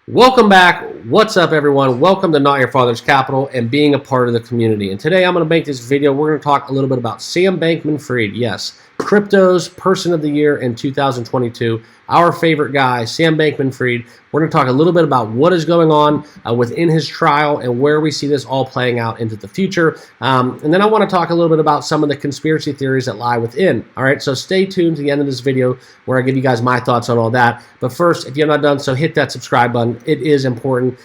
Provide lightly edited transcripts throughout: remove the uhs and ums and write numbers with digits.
Welcome back. What's up, everyone? Welcome to Not Your Father's Capital and being a part of the community. And today I'm going to make this video. We're going to talk a little bit about Sam Bankman-Fried. Yes, crypto's Person of the Year in 2022. Our favorite guy, Sam Bankman-Fried. We're going to talk a little bit about what is going on within his trial and where we see this all playing out into the future. And then I want to talk a little bit about some of the conspiracy theories that lie within. All right, so stay tuned to the end of this video where I give you guys my thoughts on all that. But first, if you have not done so, hit that subscribe button. It is important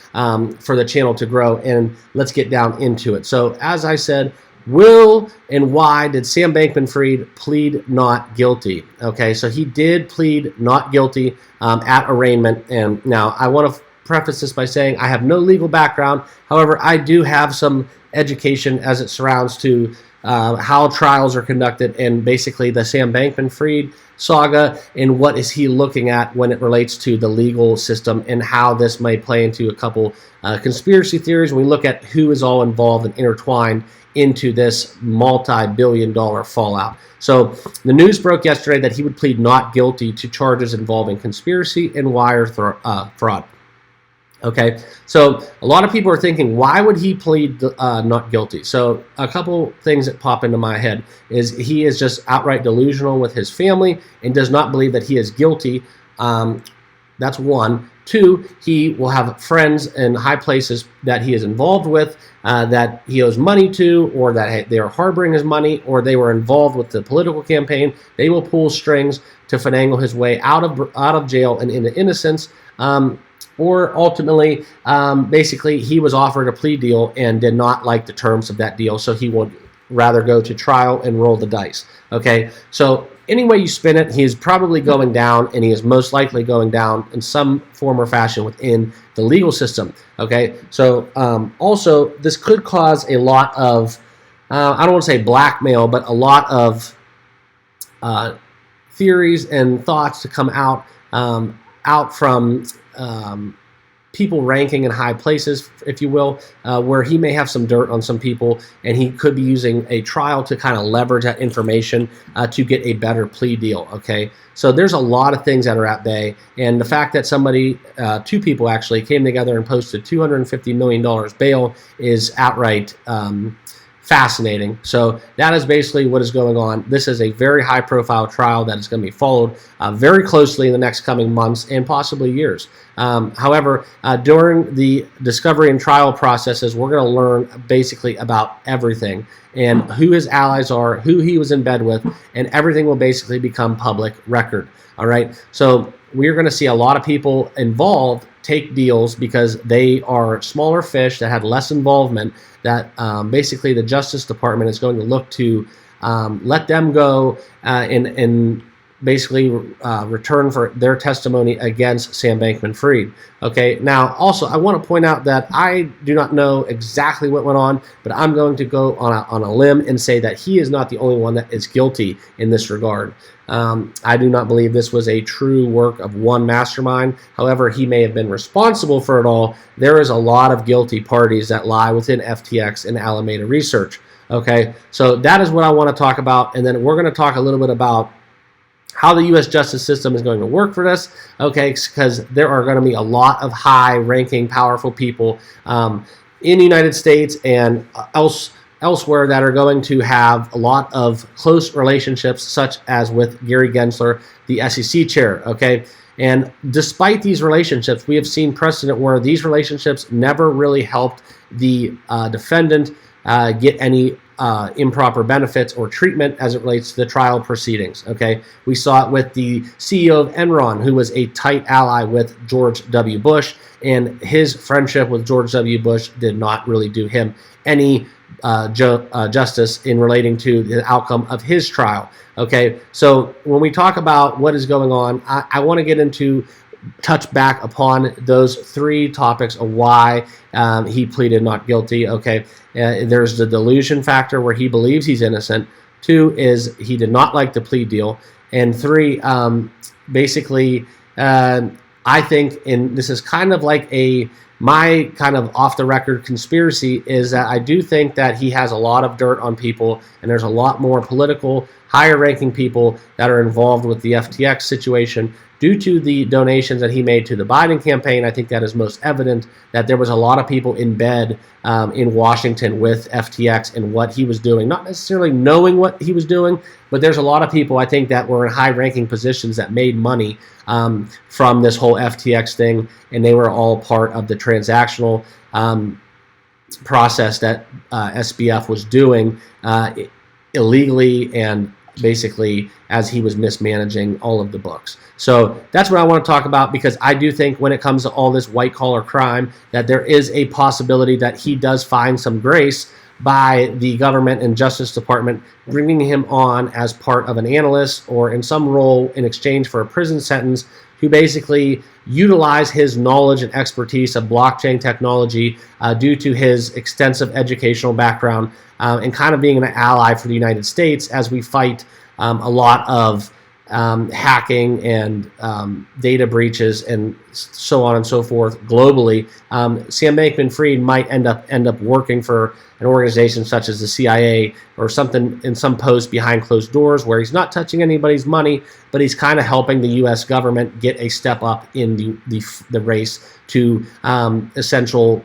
for the channel to grow, and let's get down into it. So as I said, will and why did Sam Bankman-Fried plead not guilty? Okay, so he did plead not guilty at arraignment. And now I want to preface this by saying I have no legal background. However, I do have some education as it surrounds to how trials are conducted and basically the Sam Bankman-Fried saga and what is he looking at when it relates to the legal system and how this may play into a couple conspiracy theories when we look at who is all involved and intertwined into this multi-billion-dollar fallout. So the news broke yesterday that he would plead not guilty to charges involving conspiracy and wire fraud. Okay, so a lot of people are thinking, why would he plead not guilty? So a couple things that pop into my head is he is just outright delusional with his family and does not believe that he is guilty. That's one. Two, he will have friends in high places that he is involved with that he owes money to, or that they are harboring his money, or they were involved with the political campaign. They will pull strings to finagle his way out of jail and into innocence. Or ultimately, basically, he was offered a plea deal and did not like the terms of that deal, so he would rather go to trial and roll the dice. Okay, so any way you spin it, he is probably going down, and he is most likely going down in some form or fashion within the legal system. Okay, so also this could cause a lot of, I don't want to say blackmail, but a lot of theories and thoughts to come out from people ranking in high places, if you will, where he may have some dirt on some people, and he could be using a trial to kind of leverage that information to get a better plea deal. Okay, so there's a lot of things that are at bay, and the fact that somebody, two people actually, came together and posted $250 million bail is outright fascinating. So that is basically what is going on. This is a very high-profile trial that is going to be followed very closely in the next coming months and possibly years. However, during the discovery and trial processes, we're going to learn basically about everything and who his allies are, who he was in bed with, and everything will basically become public record. All right, so we're going to see a lot of people involved take deals because they are smaller fish that had less involvement, that basically the Justice Department is going to look to let them go and basically return for their testimony against Sam Bankman-Fried. Okay, now also I want to point out that I do not know exactly what went on, but I'm going to go on a limb and say that he is not the only one that is guilty in this regard. I do not believe this was a true work of one mastermind. However, he may have been responsible for it all. There is a lot of guilty parties that lie within FTX and Alameda Research. Okay, so that is what I want to talk about, and then we're going to talk a little bit about how the U.S. justice system is going to work for this, okay, because there are going to be a lot of high-ranking, powerful people in the United States and elsewhere that are going to have a lot of close relationships, such as with Gary Gensler, the SEC chair, okay? And despite these relationships, we have seen precedent where these relationships never really helped the defendant get any improper benefits or treatment as it relates to the trial proceedings. Okay, we saw it with the CEO of Enron, who was a tight ally with George W. Bush, and his friendship with George W. Bush did not really do him any justice in relating to the outcome of his trial. Okay, so when we talk about what is going on, I want to get into touch back upon those three topics of why he pleaded not guilty. Okay, there's the delusion factor where he believes he's innocent. Two is he did not like the plea deal. And three, basically, I think, and this is kind of like a my kind of off-the-record conspiracy is that I do think that he has a lot of dirt on people, and there's a lot more political, higher-ranking people that are involved with the FTX situation due to the donations that he made to the Biden campaign. I think that is most evident that there was a lot of people in bed in Washington with FTX and what he was doing, not necessarily knowing what he was doing, but there's a lot of people, I think, that were in high-ranking positions that made money from this whole FTX thing, and they were all part of the transactional process that SBF was doing illegally and basically as he was mismanaging all of the books. So that's what I want to talk about, because I do think when it comes to all this white-collar crime that there is a possibility that he does find some grace by the government and Justice Department bringing him on as part of an analyst or in some role in exchange for a prison sentence, who basically utilize his knowledge and expertise of blockchain technology due to his extensive educational background and kind of being an ally for the United States as we fight a lot of hacking and data breaches and so on and so forth globally. Sam Bankman-Fried might end up working for an organization such as the CIA or something in some post behind closed doors where he's not touching anybody's money, but he's kind of helping the U.S. government get a step up in the race to essential,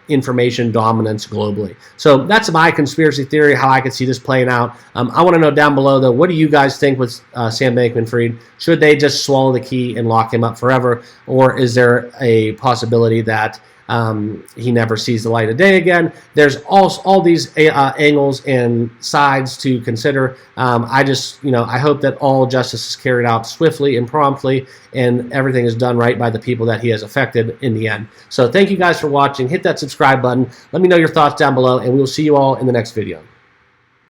information dominance globally. So that's my conspiracy theory, how I could see this playing out. I want to know down below, though, what do you guys think with Sam Bankman-Fried? Should they just swallow the key and lock him up forever, or is there a possibility that he never sees the light of day again? There's all these angles and sides to consider. I hope that all justice is carried out swiftly and promptly, and everything is done right by the people that he has affected in the end. So thank you guys for watching. Hit that subscribe button. Let me know your thoughts down below, and we will see you all in the next video.